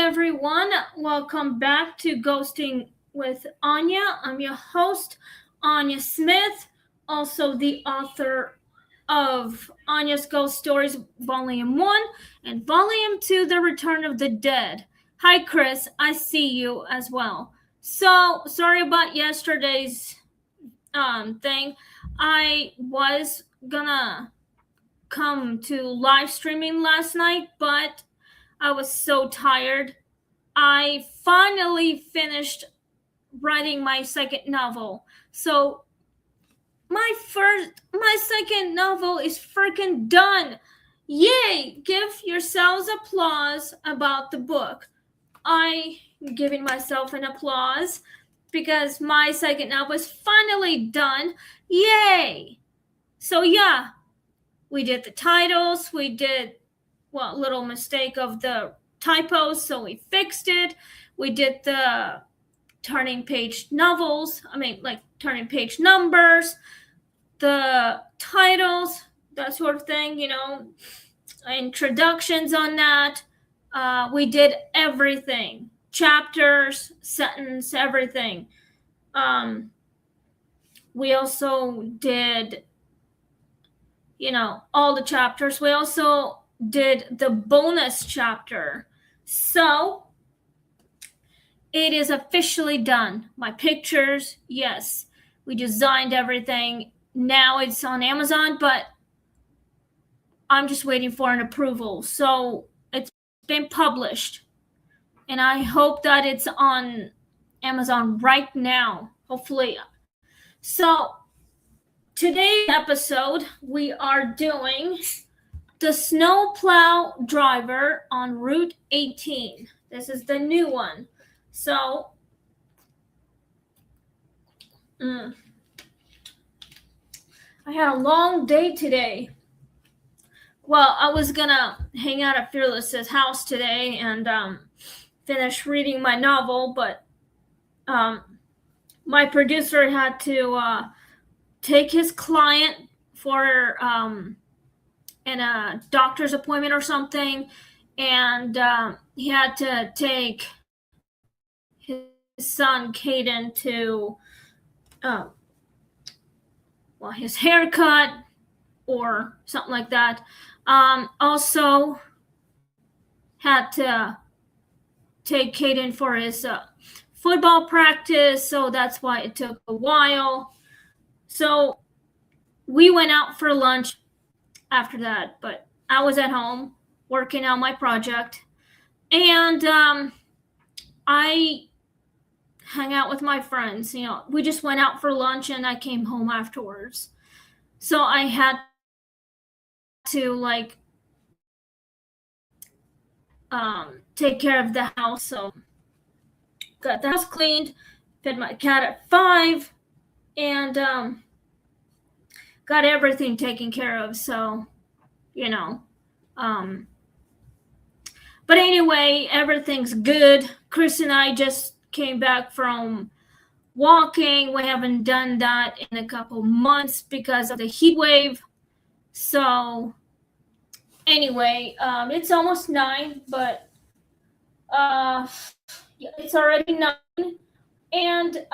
everyone. Welcome back to Ghosting with Anya. I'm your host, Anya Smith, also the author of Anya's Ghost Stories Volume 1 and Volume 2, The Return of the Dead. Hi, Chris. I see you as well. So, sorry about yesterday's thing. I was gonna come to live streaming last night, but I was so tired. I finally finished writing my second novel. So my second novel is freaking done. Yay! Give yourselves applause about the book. I'm giving myself an applause because my second novel is finally done. Yay! So yeah, we did the titles, we did little mistake of the typos, so we fixed it. We did the turning page novels, turning page numbers, the titles, that sort of thing, introductions on that. We did everything, chapters, sentence, everything. We also did, all the chapters. We also did the bonus chapter. So it is officially done. My pictures, yes, we designed everything. Now it's on Amazon, but I'm just waiting for an approval. So it's been published, and I hope that it's on Amazon right now, hopefully. So today's episode, we are doing the snowplow driver on Route 18. This is the new one. So, I had a long day today. Well, I was gonna hang out at Fearless's house today and finish reading my novel, but my producer had to take his client for a doctor's appointment or something, and he had to take his son Caden to his haircut or something like that. Also had to take Caden for his football practice, so that's why it took a while. So we went out for lunch after that, but I was at home working on my project, and I hung out with my friends. We just went out for lunch and I came home afterwards. So I had to take care of the house. So got the house cleaned, fed my cat at 5, and got everything taken care of. So, but anyway, everything's good. Chris and I just came back from walking. We haven't done that in a couple months because of the heat wave. So anyway, it's almost 9, but it's already 9. And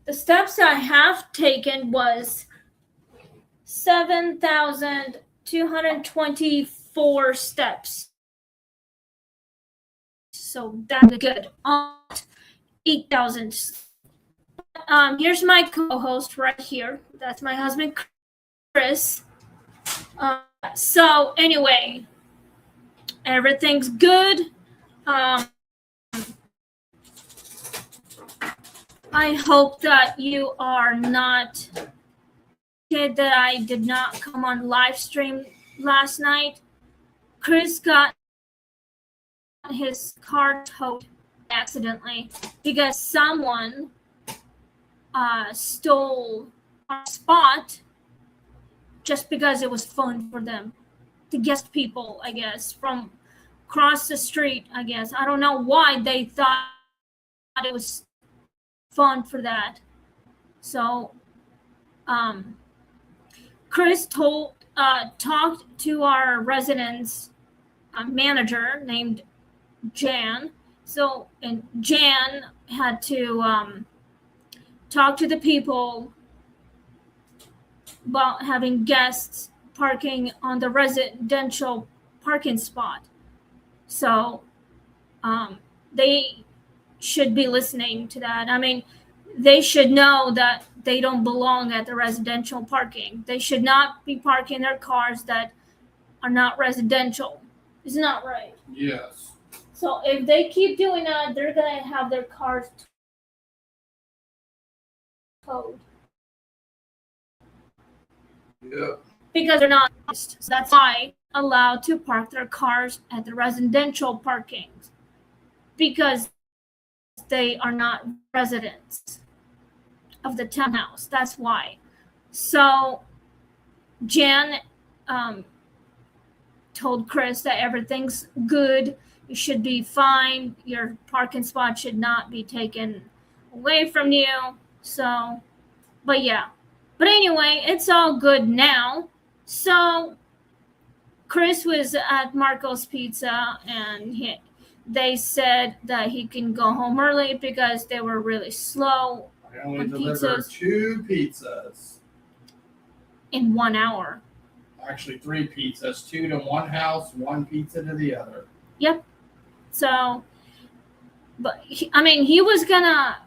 the steps I have taken was 7,224 steps. So that's good. 8,000. Here's my co-host right here. That's my husband, Chris. So anyway, everything's good. I hope that you are not that I did not come on live stream last night. Chris got his car towed accidentally because someone stole our spot just because it was fun for them. The guest people, I guess, from across the street, I guess. I don't know why they thought it was fun for that. So Chris talked to our residence manager named Jan, So, and Jan had to talk to the people about having guests parking on the residential parking spot. So they should be listening to that. I mean, they should know that they don't belong at the residential parking. They should not be parking their cars that are not residential. Isn't that right? Yes. So if they keep doing that, they're going to have their cars towed. Yep. Because they're not. So that's why allowed to park their cars at the residential parkings. Because they are not residents of the townhouse. That's why. So Jan told Chris that everything's good. You should be fine. Your parking spot should not be taken away from you. So, but yeah. But anyway, it's all good now. So Chris was at Marco's Pizza, and they said that he can go home early because they were really slow. I only delivered 2 pizzas in 1 hour. Actually, 3 pizzas, 2 to one house, 1 pizza to the other. Yep. So, but he was gonna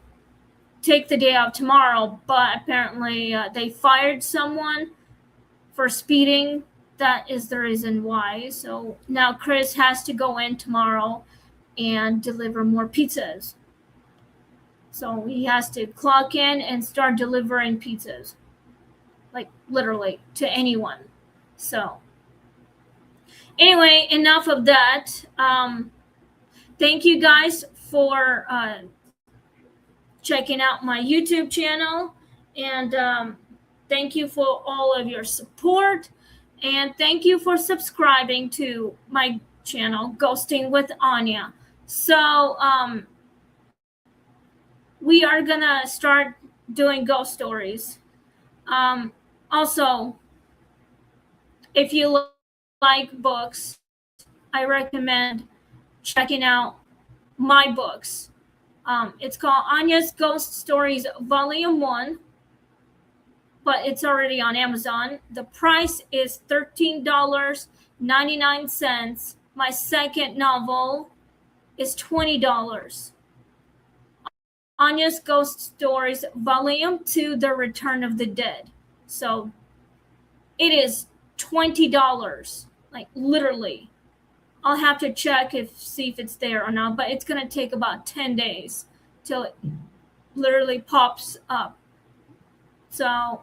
take the day off tomorrow, but apparently they fired someone for speeding. That is the reason why. So now Chris has to go in tomorrow and deliver more pizzas. So he has to clock in and start delivering pizzas. Like literally to anyone. So anyway, enough of that. Thank you guys for checking out my YouTube channel. And thank you for all of your support. And thank you for subscribing to my channel, Ghosting with Anya. So we are going to start doing ghost stories. Also, if you like books, I recommend checking out my books. It's called Anya's Ghost Stories Volume 1, but it's already on Amazon. The price is $13.99. My second novel is $20. Anya's Ghost Stories Volume 2, The Return of the Dead. So it is $20, like literally. I'll have to check see if it's there or not, but it's going to take about 10 days till it literally pops up. So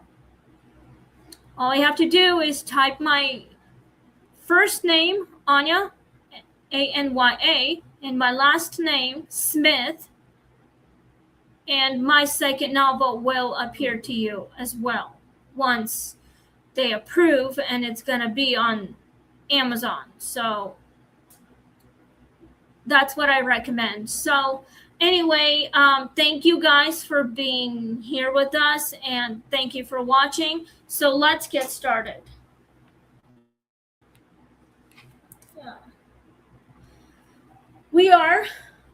all I have to do is type my first name, Anya, Anya, and my last name, Smith, and my second novel will appear to you as well once they approve, and it's going to be on Amazon. So that's what I recommend. So anyway, thank you guys for being here with us, and thank you for watching. So let's get started. We are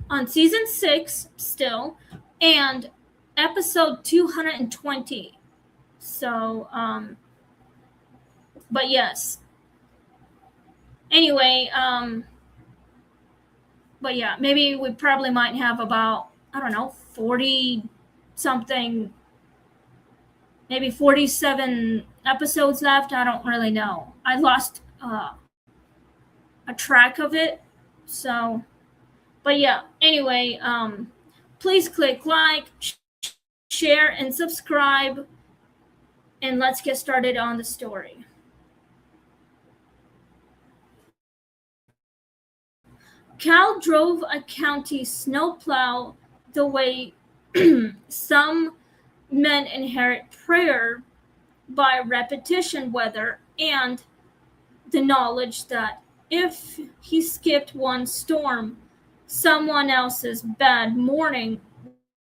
on season 6 still, and episode 220. So, but yes. Anyway, but yeah, maybe we probably might have about, 40 something, maybe 47 episodes left. I don't really know. I lost a track of it. So, but yeah, anyway, please click like, share, and subscribe. And let's get started on the story. Cal drove a county snowplow the way some men inherit prayer by repetition, weather, and the knowledge that if he skipped one storm, someone else's bad morning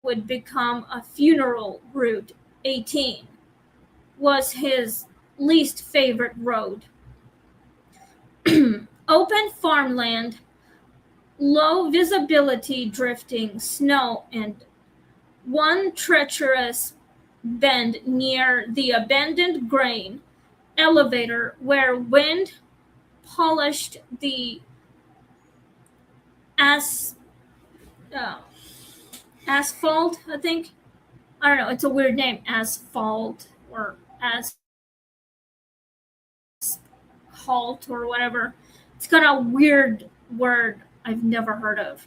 would become a funeral. Route 18 was his least favorite road. Open farmland low visibility drifting snow and one treacherous bend near the abandoned grain elevator where wind polished the as, uh, asphalt, I think. I don't know, it's a weird name, asphalt or halt or whatever. It's got a weird word I've never heard of.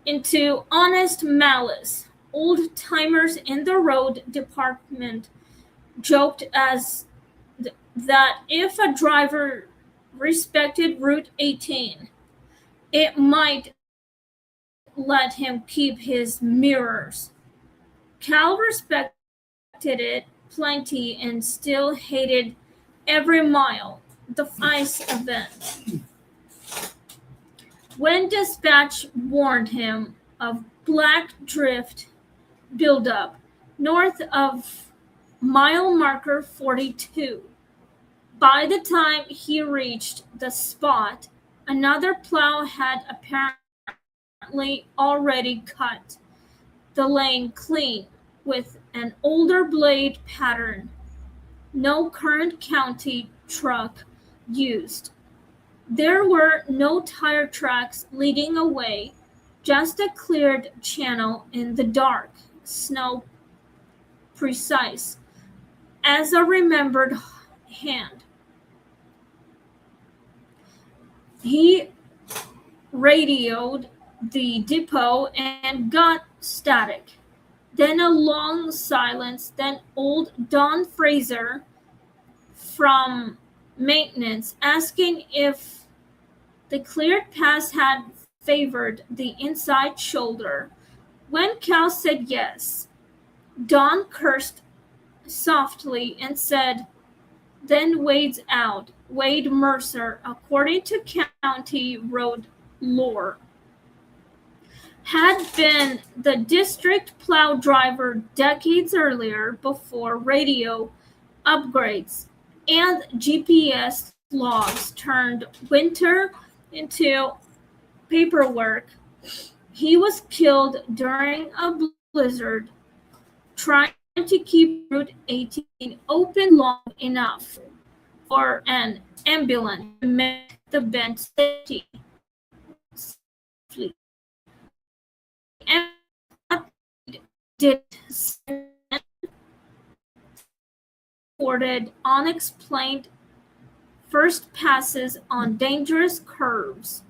Into honest malice. Old timers in the road department joked as that if a driver respected Route 18, it might let him keep his mirrors. Cal respected it plenty and still hated every mile. The ice event. When dispatch warned him of black drift buildup north of mile marker 42, by the time he reached the spot, another plow had apparently already cut the lane clean with an older blade pattern no current county truck used. There were no tire tracks leading away, just a cleared channel in the dark, snow precise as a remembered hand. He radioed the depot and got static. Then a long silence, then old Don Fraser from maintenance asking if the cleared pass had favored the inside shoulder. When Cal said yes, Don cursed softly and said, then Wade's out. Wade Mercer, according to county road lore, had been the district plow driver decades earlier before radio upgrades and GPS logs turned winter into paperwork. He was killed during a blizzard trying to keep Route 18 open long enough for an ambulance to make the bend safely. Did reported unexplained first passes on dangerous curves.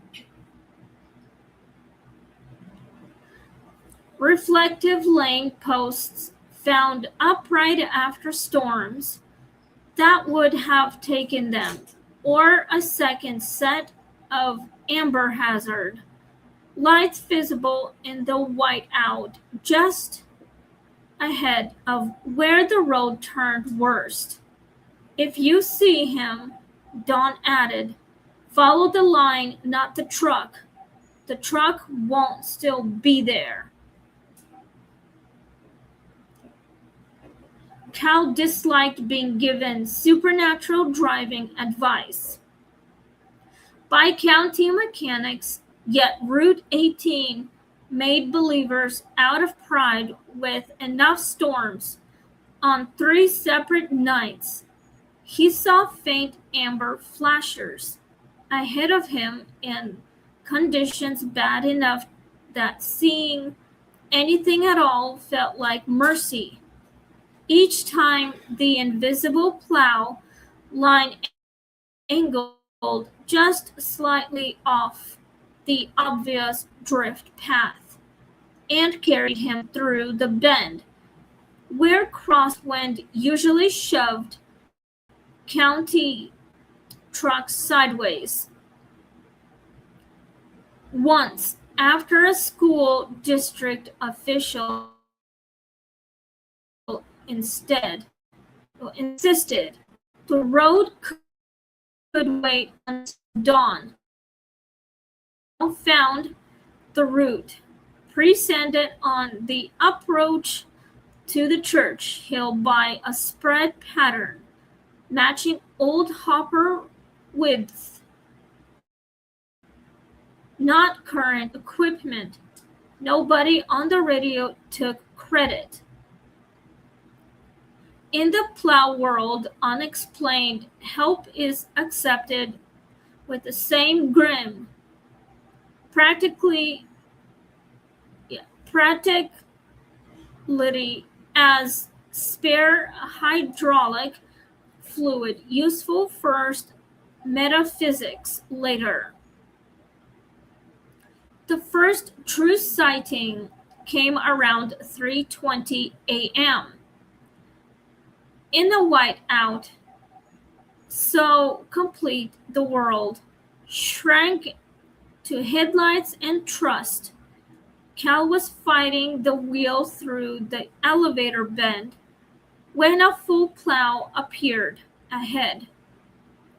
Reflective lane posts found upright after storms that would have taken them, or a second set of amber hazard lights visible in the whiteout just ahead of where the road turned worst. If you see him, Don added, follow the line, not the truck. The truck won't still be there. Cal disliked being given supernatural driving advice by county mechanics, yet Route 18 made believers out of pride with enough storms. On 3 separate nights, he saw faint amber flashers ahead of him in conditions bad enough that seeing anything at all felt like mercy. Each time the invisible plow line angled just slightly off the obvious drift path and carried him through the bend, where crosswind usually shoved county trucks sideways. Once, after a school district official insisted the road could wait until dawn, found the route presented on the approach to the church hill by a spread pattern matching old hopper width not current equipment. Nobody on the radio took credit. In the plow world, unexplained help is accepted with the same grim, practically practicality as spare hydraulic fluid, useful first, metaphysics later. The first true sighting came around 3:20 a.m. In the whiteout, so complete the world shrank to headlights and trust. Cal was fighting the wheel through the elevator bend when a full plow appeared ahead.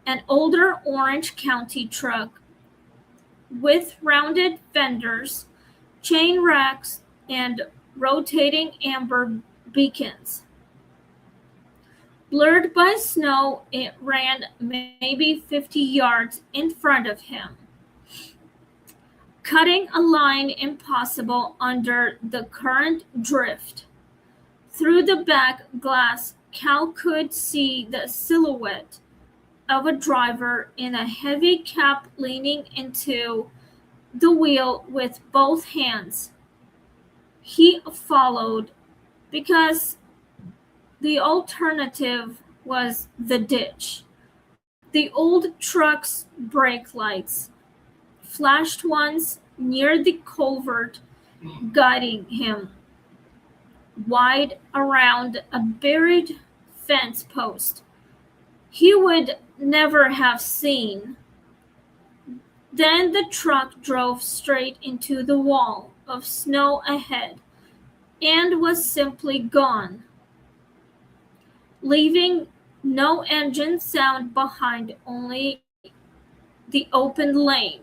An older Orange County truck with rounded fenders, chain racks, and rotating amber beacons. Blurred by snow, it ran maybe 50 yards in front of him, cutting a line impossible under the current drift. Through the back glass, Cal could see the silhouette of a driver in a heavy cap leaning into the wheel with both hands. He followed because the alternative was the ditch. The old truck's brake lights flashed once near the culvert, guiding him wide around a buried fence post he would never have seen. Then the truck drove straight into the wall of snow ahead and was simply gone, leaving no engine sound behind, only the open lane.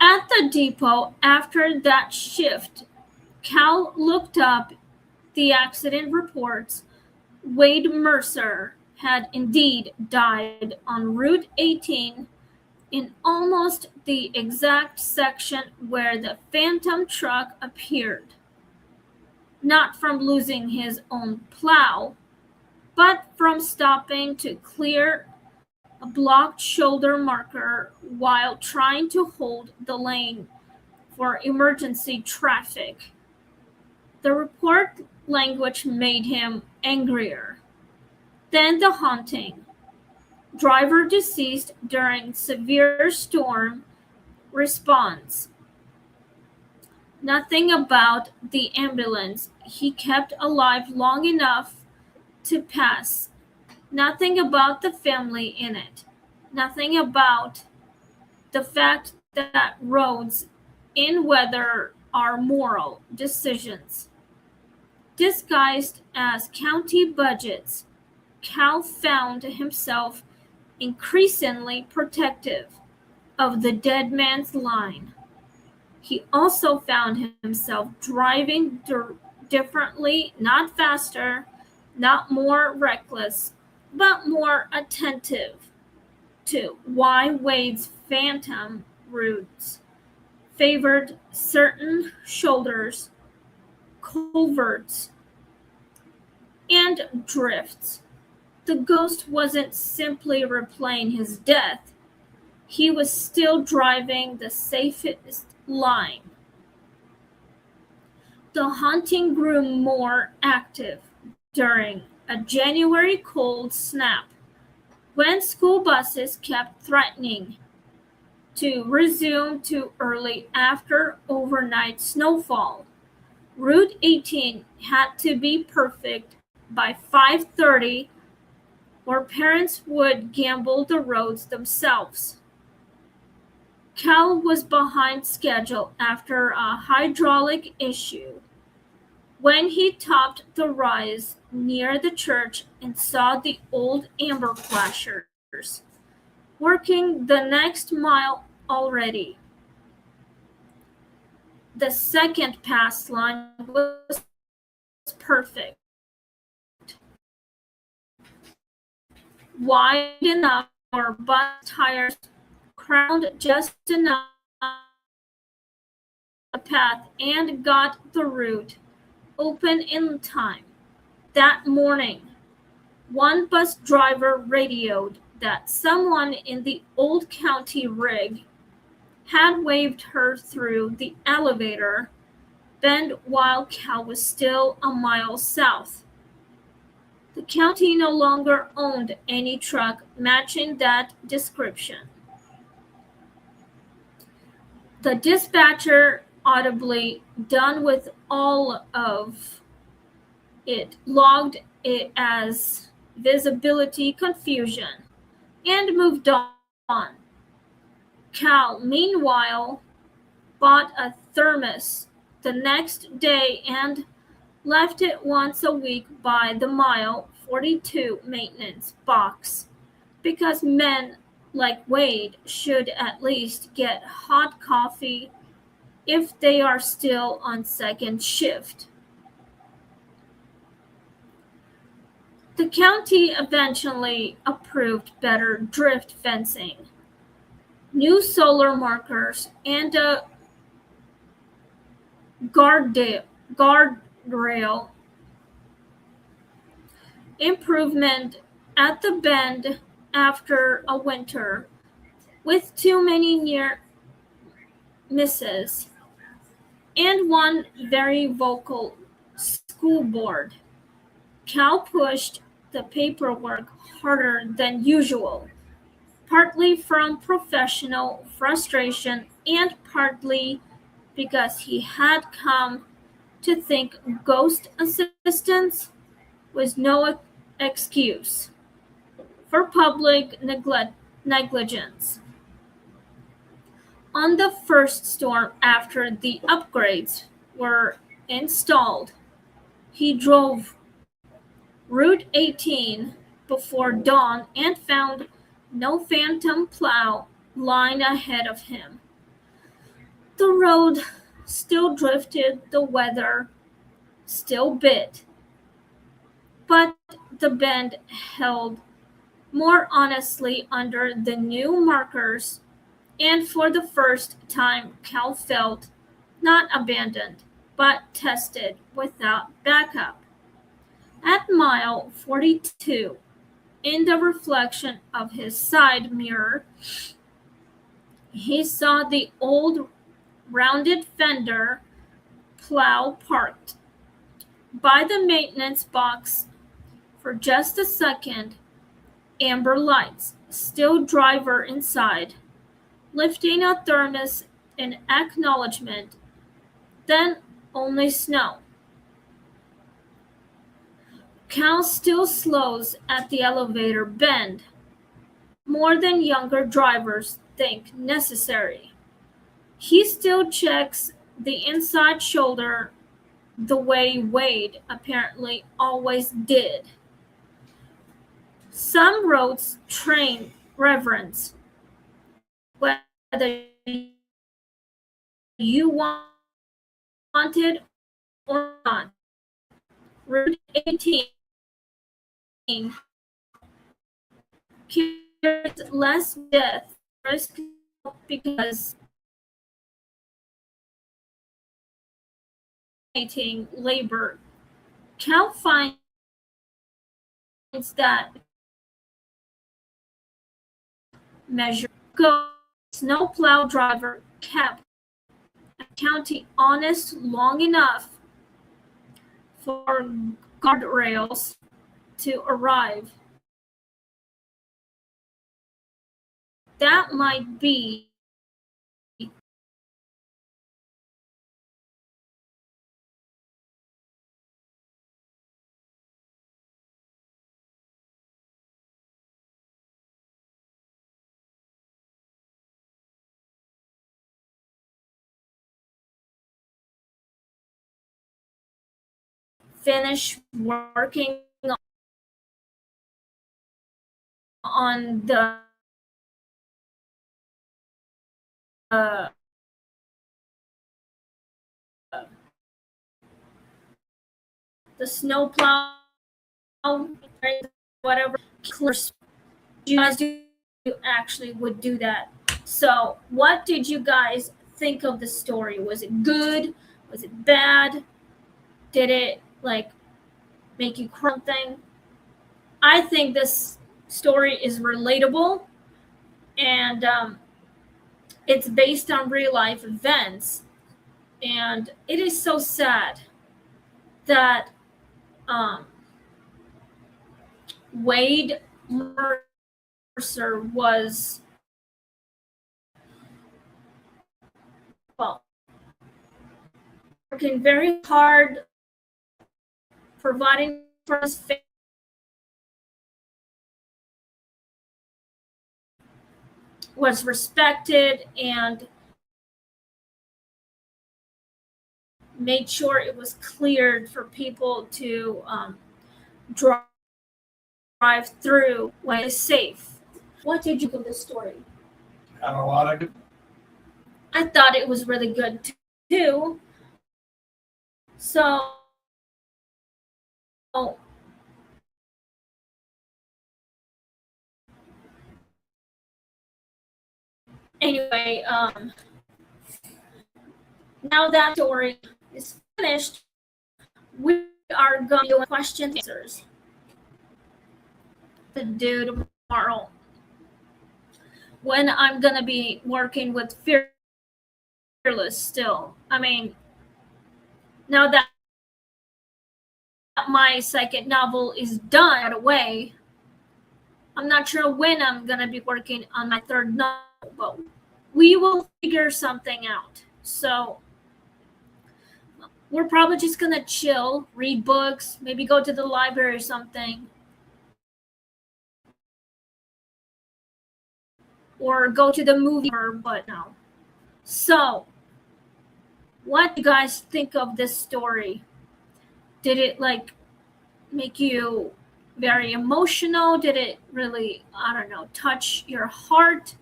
At the depot after that shift, Cal looked up the accident reports. Wade Mercer had indeed died on Route 18 in almost the exact section where the phantom truck appeared. Not from losing his own plow, but from stopping to clear a blocked shoulder marker while trying to hold the lane for emergency traffic. The report language made him angrier. Then the haunting. Driver deceased during severe storm response. Nothing about the ambulance he kept alive long enough to pass. Nothing about the family in it. Nothing about the fact that roads in weather are moral decisions. Disguised as county budgets, Cal found himself increasingly protective of the dead man's line. He also found himself driving differently, not faster, not more reckless, but more attentive to why Wade's phantom routes favored certain shoulders, culverts, and drifts. The ghost wasn't simply replaying his death, he was still driving the safest line. The haunting grew more active during a January cold snap when school buses kept threatening to resume too early after overnight snowfall. Route 18 had to be perfect by 5:30 or parents would gamble the roads themselves. Cal was behind schedule after a hydraulic issue when he topped the rise near the church and saw the old amber flashers working the next mile already. The second pass line was perfect, wide enough for bus tires crowd just enough the path and got the route open in time. That morning, one bus driver radioed that someone in the old county rig had waved her through the elevator bend while Cal was still a mile south. The county no longer owned any truck matching that description. The dispatcher, audibly done with all of it, logged it as visibility confusion and moved on. Cal, meanwhile, bought a thermos the next day and left it once a week by the mile 42 maintenance box because men like Wade should at least get hot coffee if they are still on second shift. The county eventually approved better drift fencing, new solar markers, and a guardrail improvement at the bend after a winter with too many near misses and one very vocal school board. Cal pushed the paperwork harder than usual, partly from professional frustration and partly because he had come to think ghost assistance was no excuse for public negligence. On the first storm after the upgrades were installed, he drove Route 18 before dawn and found no phantom plow line ahead of him. The road still drifted, the weather still bit, but the bend held more honestly under the new markers, and for the first time Cal felt not abandoned, but tested without backup. At mile 42, in the reflection of his side mirror, he saw the old rounded fender plow parked by the maintenance box for just a second, amber lights, still driver inside, lifting a thermos in acknowledgement, then only snow. Cal still slows at the elevator bend, more than younger drivers think necessary. He still checks the inside shoulder the way Wade apparently always did. Some roads train reverence, whether you want it or not. Route 18 carries less death risk because labor. Cal finds that measure go snowplow driver kept a county honest long enough for guardrails to arrive. That might be finish working on uh, the snowplow, whatever. You guys do actually would do that. So, what did you guys think of the story? Was it good? Was it bad? Did it like make you cry something? I think this story is relatable, and it's based on real life events. And it is so sad that um, Wade Mercer was, well, working very hard, providing for his family, was respected, and made sure it was cleared for people to drive through when it's safe. What did you think of this story? Had a lot of good. I thought it was really good too. So anyway, now that story is finished, we are going to do question and answers to do tomorrow when I'm going to be working with Fearless still. I mean, now that my second novel is done right away, I'm not sure when I'm going to be working on my third novel, but we will figure something out. So we're probably just going to chill, read books, maybe go to the library or something, or go to the movie, but no. So, what do you guys think of this story? Did it like make you very emotional? Did it really, I don't know, touch your heart?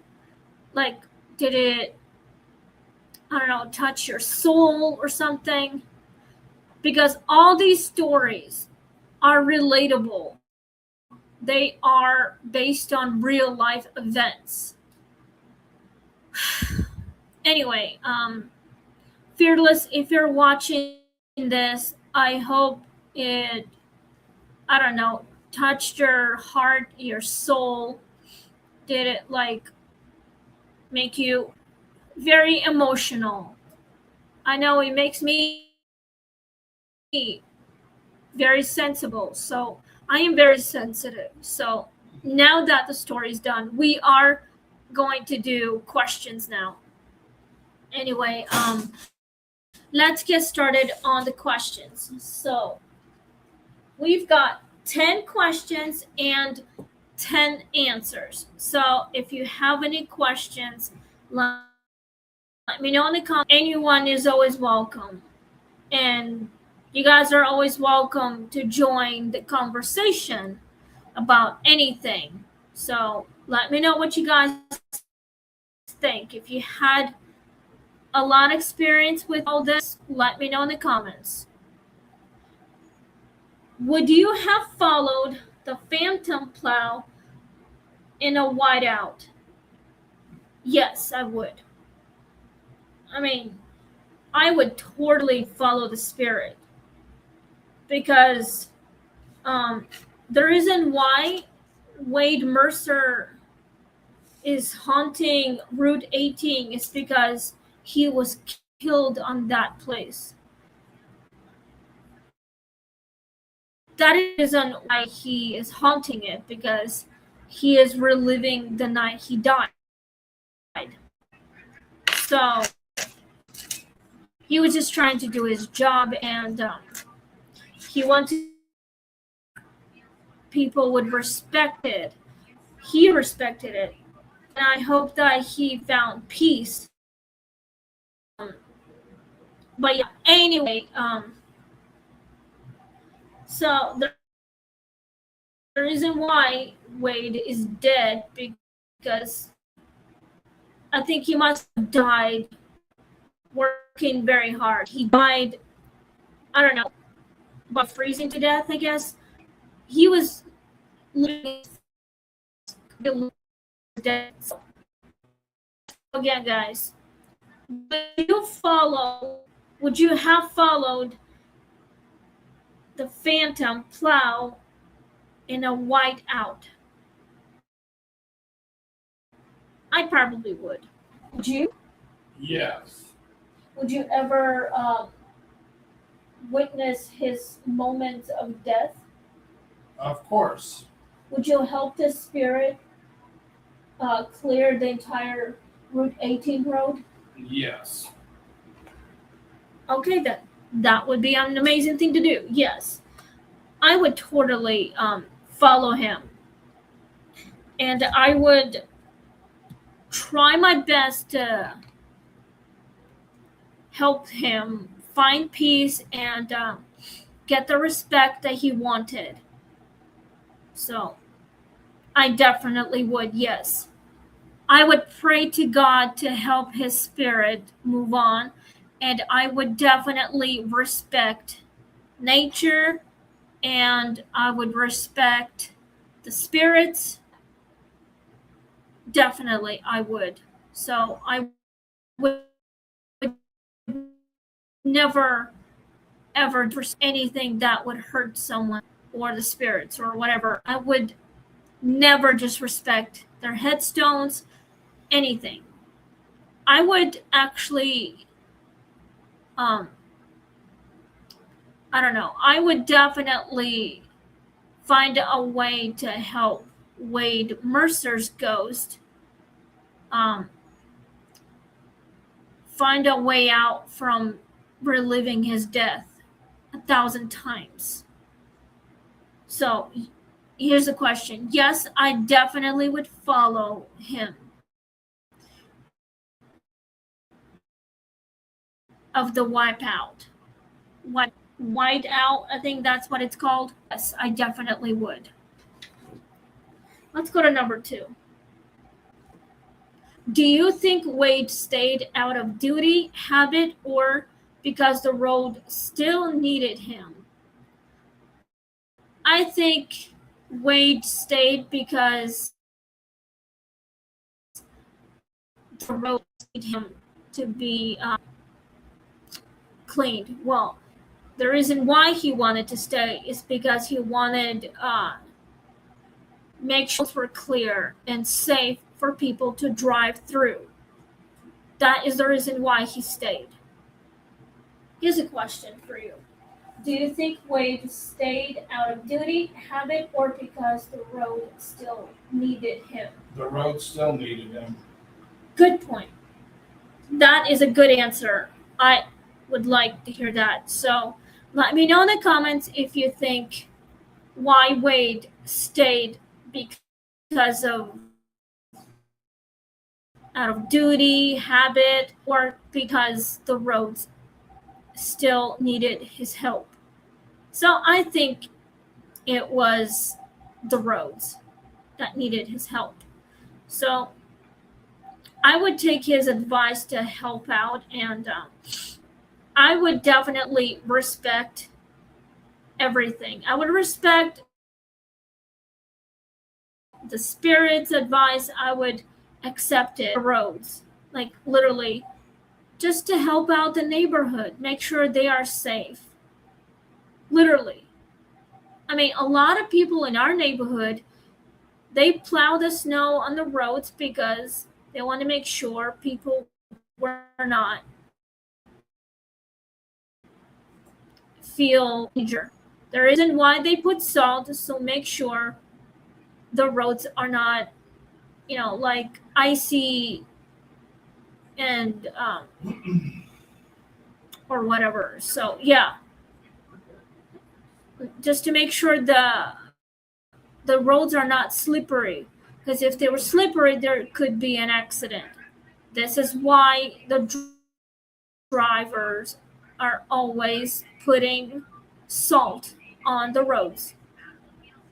Like, did it, I don't know, touch your soul or something? Because all these stories are relatable. They are based on real life events. Anyway, Fearless, if you're watching this, I hope it, I don't know, touched your heart, your soul. Did it like make you very emotional? I know it makes me very sensible. So I am very sensitive. So now that the story is done, we are going to do questions now. Anyway, let's get started on the questions. So we've got 10 questions and 10 answers. So if you have any questions, let me know in the comments. Anyone is always welcome. And you guys are always welcome to join the conversation about anything. So let me know what you guys think. If you had a lot of experience with all this, let me know in the comments. Would you have followed the phantom plow in a whiteout? Yes, I would. I mean, I would totally follow the spirit because the reason why Wade Mercer is haunting Route 18 is because he was killed on that place. That is the reason why he is haunting it, because he is reliving the night he died. So he was just trying to do his job, and he wanted people would respect it. He respected it, and I hope that he found peace. But yeah, anyway, so the reason why Wade is dead, because I think he must have died working very hard. He died, I don't know, by freezing to death, I guess. He was living dead. again, guys, would you have followed the phantom plow in a whiteout? I probably would. Would you? Yes. Would you ever witness his moments of death? Of course. Would you help the spirit clear the entire Route 18 road? Yes. Okay, then. That would be an amazing thing to do. Yes. I would totally follow him. And I would try my best to help him find peace and get the respect that he wanted. So I definitely would, yes. I would pray to God to help his spirit move on, and I would definitely respect nature, and I would respect the spirits. Definitely, I would. So I would never ever do anything that would hurt someone or the spirits or whatever. I would never disrespect their headstones, anything. I would actually, um, I don't know, I would definitely find a way to help Wade Mercer's ghost um, find a way out from reliving his death 1,000 times. So here's the question. Yes, I definitely would follow him. Of the wipeout. White out, I think that's what it's called. Yes, I definitely would. Let's go to number 2. Do you think Wade stayed out of duty, habit, or because the road still needed him? I think Wade stayed because the road needed him to be cleaned. Well, the reason why he wanted to stay is because he wanted make sure were clear and safe for people to drive through. That is the reason why he stayed. Here's a question for you. Do you think Wade stayed out of duty, habit, or because the road still needed him? The road still needed him. Good point. That is a good answer. I would like to hear that. So let me know in the comments if you think why Wade stayed because of out of duty, habit, or because the roads still needed his help. So I think it was the roads that needed his help. So I would take his advice to help out, and I would definitely respect everything. I would respect the spirit's advice. I would accept it. The roads, like literally, just to help out the neighborhood, make sure they are safe. Literally. I mean, a lot of people in our neighborhood, they plow the snow on the roads because they want to make sure people were not feel danger. The reason why they put salt is to make sure the roads are not, like icy and or whatever. So yeah, just to make sure the roads are not slippery, because if they were slippery, there could be an accident. This is why the drivers are always putting salt on the roads.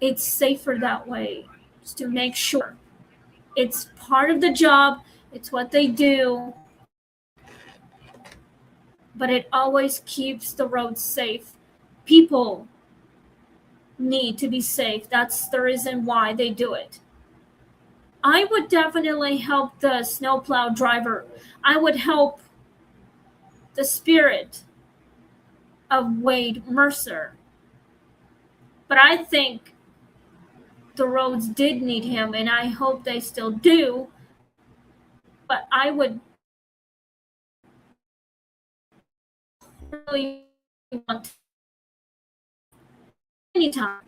It's safer that way, just to make sure. It's part of the job, it's what they do, but it always keeps the roads safe. People need to be safe. That's the reason why they do it. I would definitely help the snowplow driver. I would help the spirit of Wade Mercer. But I think the roads did need him, and I hope they still do. But I would really want anytime.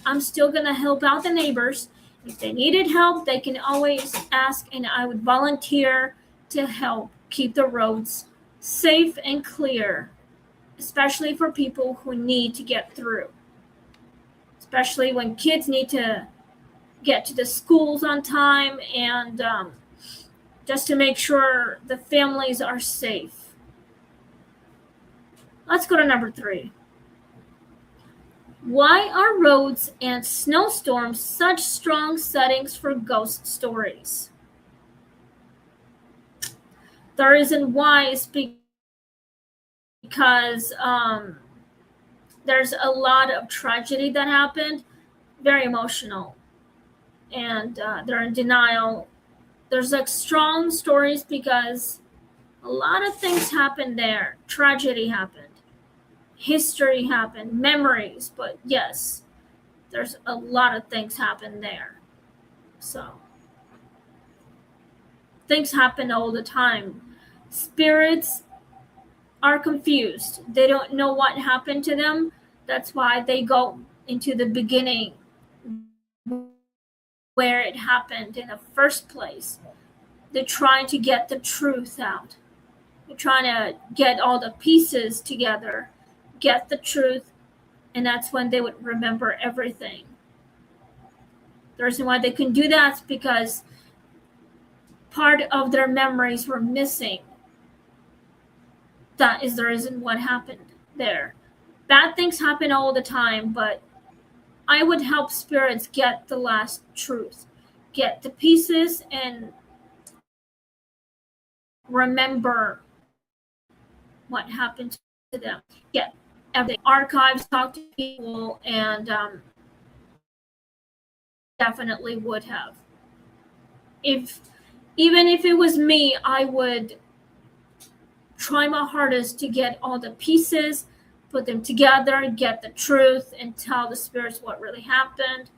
I'm still gonna help out the neighbors. If they needed help, they can always ask, and I would volunteer to help keep the roads safe and clear, especially for people who need to get through, especially when kids need to get to the schools on time, and just to make sure the families are safe. Let's go to number 3. Why are roads and snowstorms such strong settings for ghost stories? The reason why is because there's a lot of tragedy that happened, very emotional, and they're in denial. There's like strong stories because a lot of things happened there. Tragedy happened, history happened, memories, but yes, there's a lot of things happened there. So things happen all the time. Spirits are confused. They don't know what happened to them. That's why they go into the beginning where it happened in the first place. They're trying to get the truth out. They're trying to get all the pieces together, get the truth, and that's when they would remember everything. The reason why they can do that is because part of their memories were missing. That is the reason what happened there. Bad things happen all the time, but I would help spirits get the last truth, get the pieces, and remember what happened to them. Get everything. Archives, talk to people, and definitely would have. Even if it was me, I would try my hardest to get all the pieces, put them together, get the truth, and tell the spirits what really happened.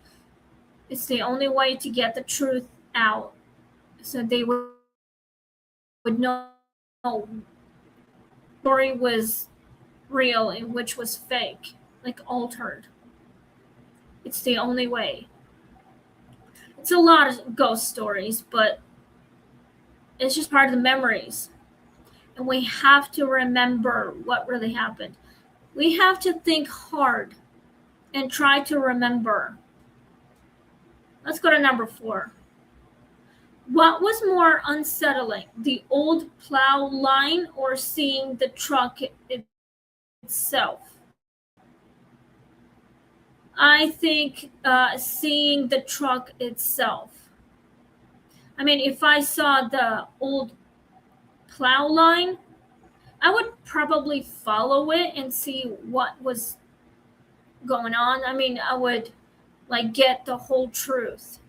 It's the only way to get the truth out, so they would know story was real and which was fake, like altered. It's the only way. It's a lot of ghost stories, but it's just part of the memories. And we have to remember what really happened. We have to think hard and try to remember. Let's go to number 4. What was more unsettling, the old plow line or seeing the truck itself? I think seeing the truck itself. I mean, if I saw the old plow line, I would probably follow it and see what was going on. I mean, I would like get the whole truth,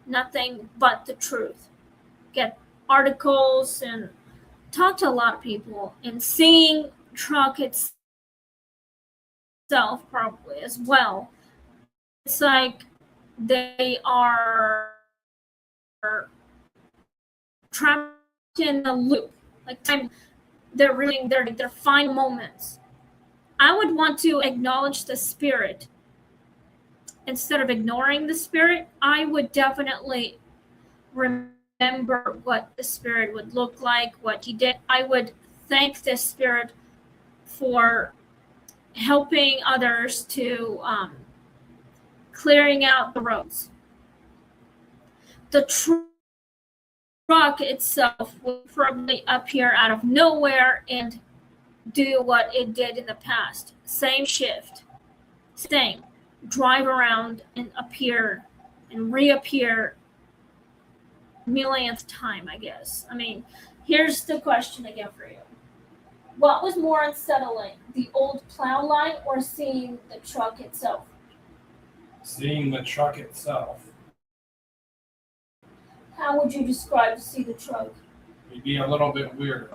nothing but the truth. Get articles and talk to a lot of people, and seeing truck itself probably as well. It's like they are trapped in a loop. Like time, they're reeling their final moments. I would want to acknowledge the spirit instead of ignoring the spirit. I would definitely remember what the spirit would look like, what he did. I would thank the spirit for helping others to clearing out the roads. The truck itself would probably appear out of nowhere and do what it did in the past. Same shift, same, drive around and appear and reappear millionth time, I guess. I mean, here's the question again for you. What was more unsettling, the old plow line or seeing the truck itself? Seeing the truck itself. How would you describe to see the truck? It'd be a little bit weird.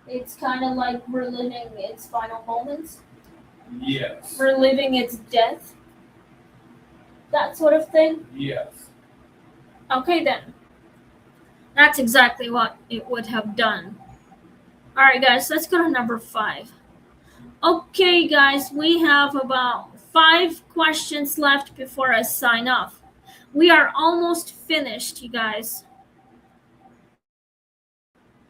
It's kind of like reliving its final moments, Yes. reliving its death, that sort of thing. Yes. Okay, then. That's exactly what it would have done. Alright, guys, let's go to number 5. Okay, guys, we have about 5 questions left before I sign off. We are almost finished, you guys.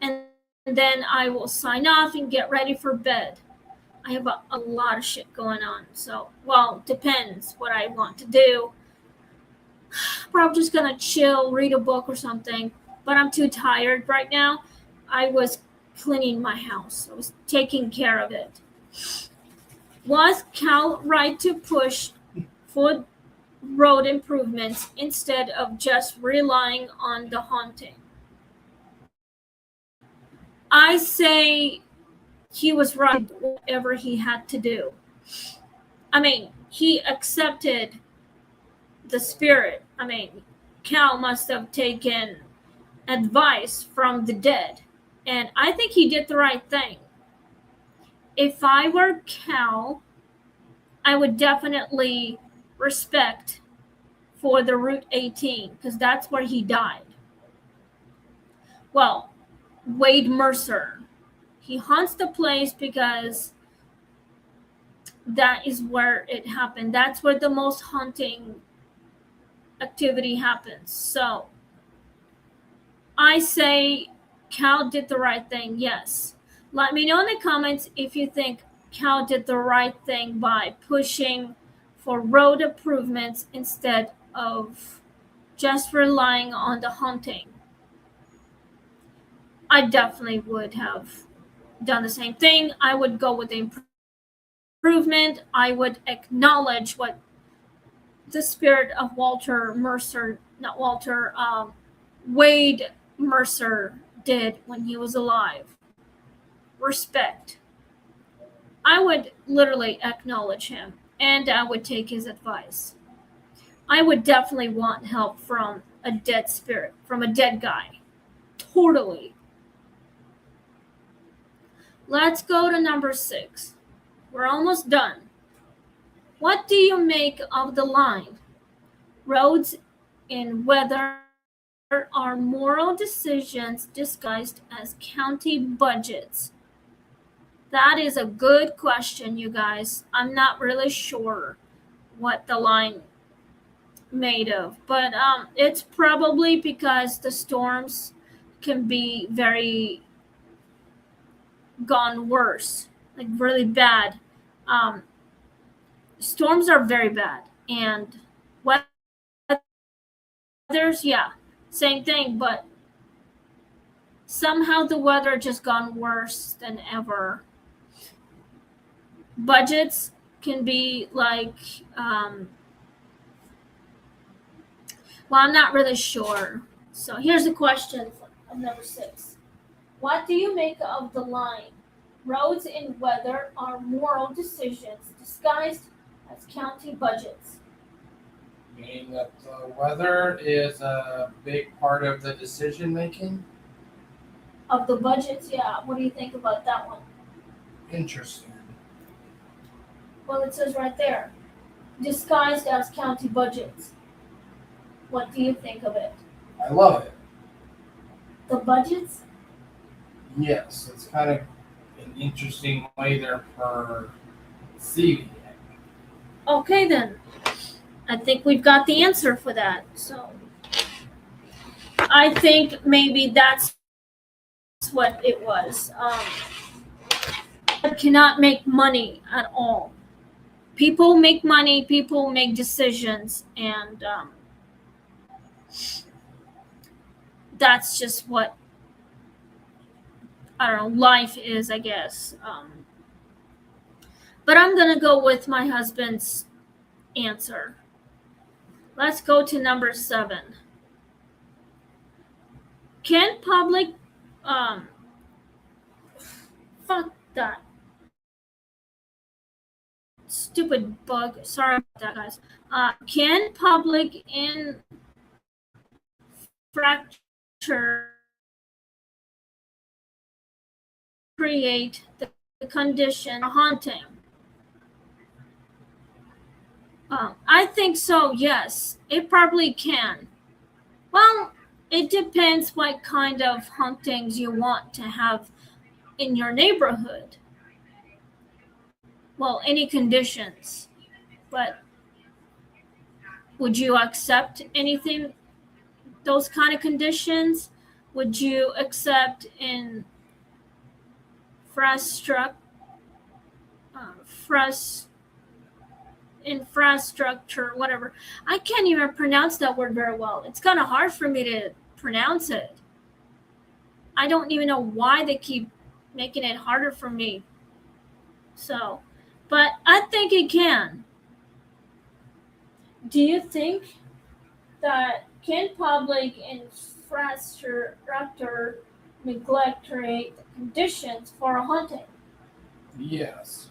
And then I will sign off and get ready for bed. I have a lot of shit going on. So, well, depends what I want to do. Probably just gonna chill, read a book or something. But I'm too tired right now. I was cleaning my house. I was taking care of it. Was Cal right to push for road improvements instead of just relying on the haunting? I say he was right, whatever he had to do. I mean, he accepted the spirit. I mean, Cal must have taken advice from the dead. And I think he did the right thing. If I were Cal, I would definitely respect for the Route 18 because that's where he died. Well, Wade Mercer, he haunts the place because that is where it happened. That's where the most haunting activity happens. So I say Cal did the right thing, yes. Let me know in the comments if you think Cal did the right thing by pushing for road improvements instead of just relying on the haunting. I definitely would have done the same thing. I would go with the improvement. I would acknowledge what the spirit of Wade Mercer did when he was alive. Respect. I would literally acknowledge him and I would take his advice. I would definitely want help from a dead spirit, from a dead guy. Totally. Let's go to number 6. We're almost done. What do you make of the line? Roads in weather are moral decisions disguised as county budgets. That is a good question, you guys. I'm not really sure what the line made of, but it's probably because the storms can be very gone worse, like really bad. Storms are very bad, and weather's, yeah, same thing, but somehow the weather just gone worse than ever. Budgets can be like, well, I'm not really sure. So here's the question of number 6. What do you make of the line? Roads in weather are moral decisions disguised as county budgets. Meaning that the weather is a big part of the decision making. Of the budgets, yeah. What do you think about that one? Interesting. Well, it says right there, disguised as county budgets. What do you think of it? I love it. The budgets? Yes, it's kind of an interesting way they're perceiving it. Okay, then. I think we've got the answer for that. So I think maybe that's what it was. Cannot make money at all. People make money, people make decisions, and that's just what, I don't know, life is, I guess. But I'm going to go with my husband's answer. Let's go to number 7. Can public, fuck that. stupid bug. Sorry about that, guys. Can public infrastructure create the condition for haunting? I think so, yes. It probably can. Well, it depends what kind of hauntings you want to have in your neighborhood. Well, any conditions. But would you accept anything, those kind of conditions? Would you accept infrastructure, infrastructure, whatever? I can't even pronounce that word very well. It's kind of hard for me to pronounce it. I don't even know why they keep making it harder for me. So, but I think it can. Do you think that can public infrastructure neglect create conditions for a haunting? Yes.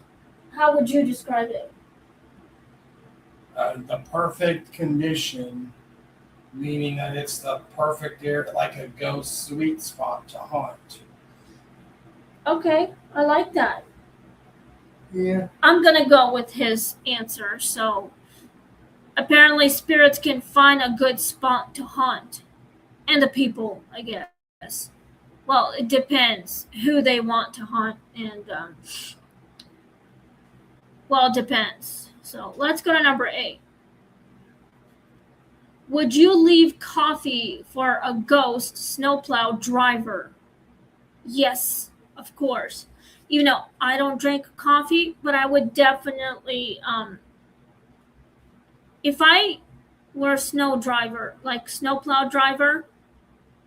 How would you describe it? The perfect condition, meaning that it's the perfect area, like a ghost sweet spot to haunt. Okay, I like that. Yeah. I'm gonna go with his answer. So apparently spirits can find a good spot to haunt. And the people, I guess. Well, it depends who they want to haunt, and well, it depends. So let's go to number 8. Would you leave coffee for a ghost snowplow driver? Yes, of course. You know, I don't drink coffee, but I would definitely, if I were a snow driver, like snowplow driver,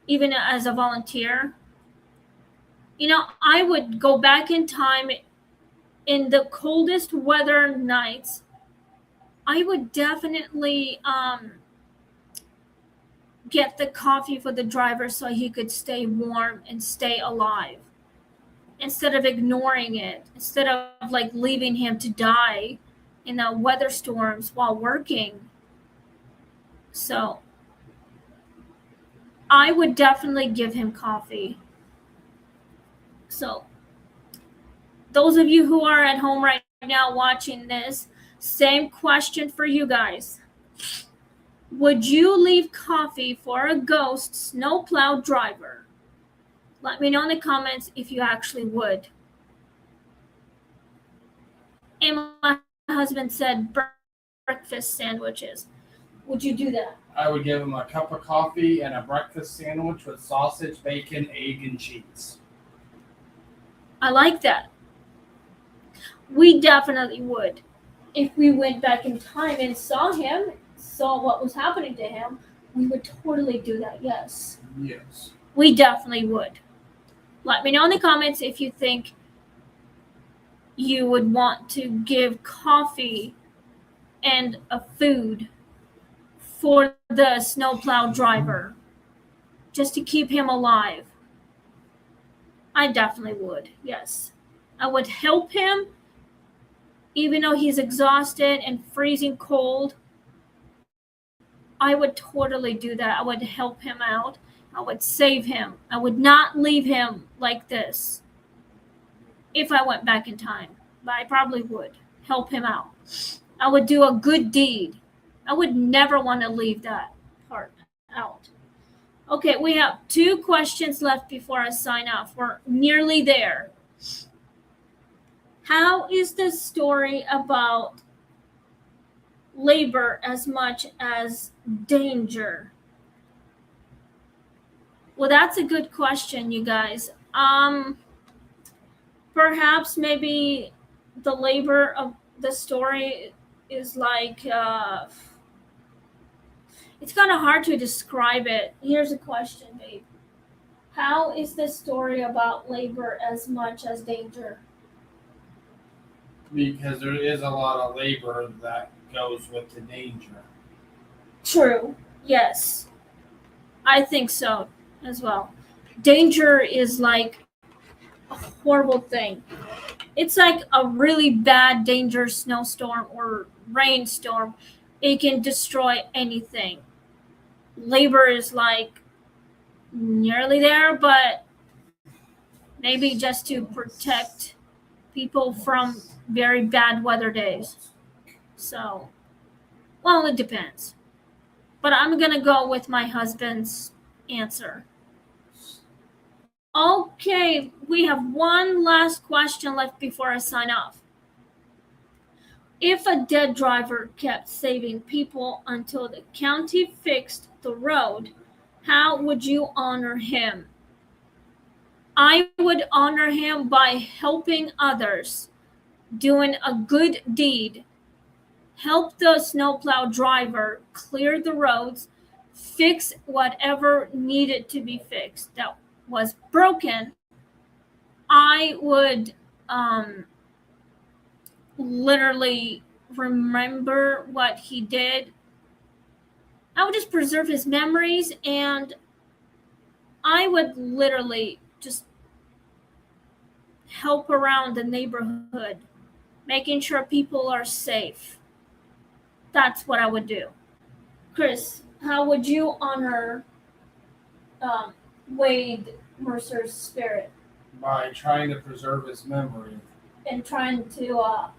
even as a volunteer, you know, I would go back in time in the coldest weather nights. I would definitely get the coffee for the driver so he could stay warm and stay alive instead of ignoring it, instead of like leaving him to die in the weather storms while working. So I would definitely give him coffee. So those of you who are at home right now watching this, same question for you guys. Would you leave coffee for a ghost snowplow driver? Let me know in the comments if you actually would. And my husband said breakfast sandwiches. Would you do that? I would give him a cup of coffee and a breakfast sandwich with sausage, bacon, egg, and cheese. I like that. We definitely would. If we went back in time and saw what was happening to him, we would totally do that, yes. Yes. We definitely would. Let me know in the comments if you think you would want to give coffee and a food for the snowplow driver just to keep him alive. I definitely would, yes. I would help him even though he's exhausted and freezing cold. I would totally do that. I would help him out. I would save him. I would not leave him like this if I went back in time. But I probably would help him out. I would do a good deed. I would never want to leave that part out. Okay, we have 2 questions left before I sign off. We're nearly there. How is the story about labor as much as danger? Well, that's a good question, you guys. Perhaps maybe the labor of the story is like it's kind of hard to describe it. Here's a question, babe. How is the story about labor as much as danger? Because there is a lot of labor that goes with the danger. True. Yes. I think so as well. Danger is like a horrible thing. it's like a really bad, dangerous snowstorm or rainstorm, it can destroy anything. Labor is like nearly there, but maybe just to protect people from very bad weather days. So, well, it depends. But I'm going to go with my husband's answer. Okay, we have one last question left before I sign off. If a dead driver kept saving people until the county fixed the road, how would you honor him? I would honor him by helping others, doing a good deed, help the snowplow driver clear the roads, fix whatever needed to be fixed that was broken. I would literally remember what he did. I would just preserve his memories, and I would literally just help around the neighborhood, making sure people are safe. That's what I would do. Chris, how would you honor Wade Mercer's spirit? By trying to preserve his memory. And trying to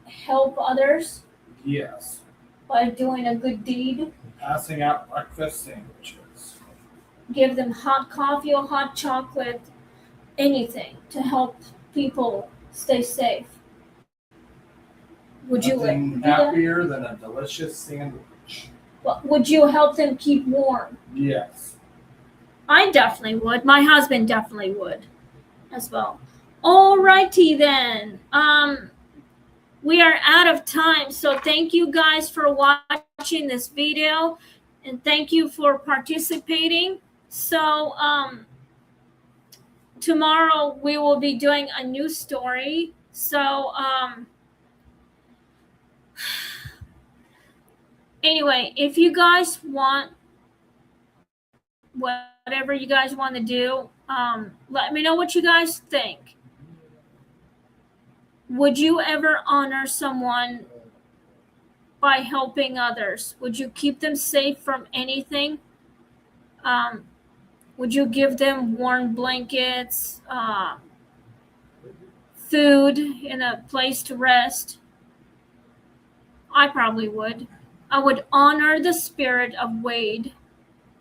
help others? Yes. By doing a good deed? Passing out breakfast sandwiches. Give them hot coffee or hot chocolate, anything to help people stay safe. Would Nothing happier than a delicious sandwich. Would you help them keep warm? Yes. I definitely would. My husband definitely would as well. Alrighty then. We are out of time. So thank you guys for watching this video, and thank you for participating. So tomorrow we will be doing a new story. So anyway, if you guys want whatever you guys want to do, let me know what you guys think. Would you ever honor someone by helping others? Would you keep them safe from anything? Would you give them warm blankets, food, and a place to rest? I probably would. I would honor the spirit of Wade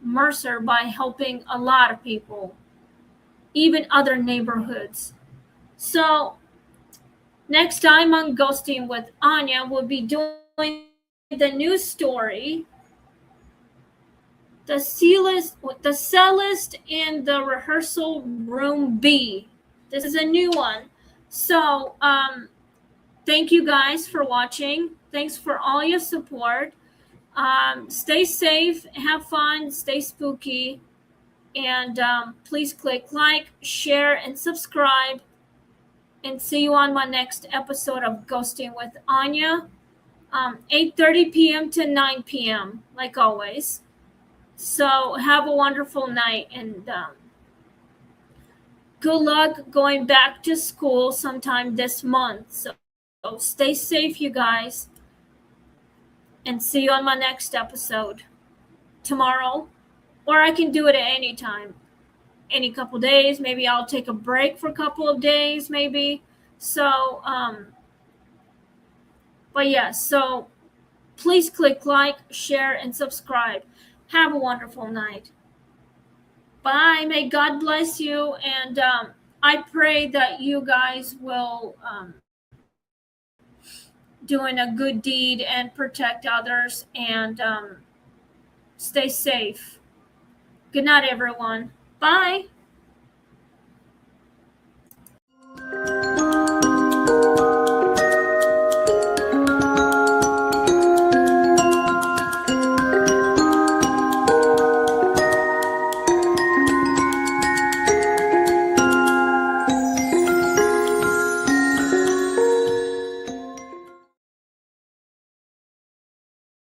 Mercer by helping a lot of people, even other neighborhoods. So next time on Ghosting with Anya, we'll be doing the new story, the cellist in the rehearsal room B. This is a new one. So thank you guys for watching. Thanks for all your support. Stay safe, have fun, stay spooky, and please click like, share, and subscribe. And see you on my next episode of Ghosting with Anya, 8:30 p.m. to 9 p.m. like always. So have a wonderful night, and good luck going back to school sometime this month. So stay safe, you guys, and see you on my next episode tomorrow, or I can do it at any time, any couple days. Maybe I'll take a break for a couple of days, maybe. So but yeah, so please click like, share, and subscribe. Have a wonderful night. Bye. May God bless you. And I pray that you guys will doing a good deed and protect others, and stay safe. Good night, everyone. Bye.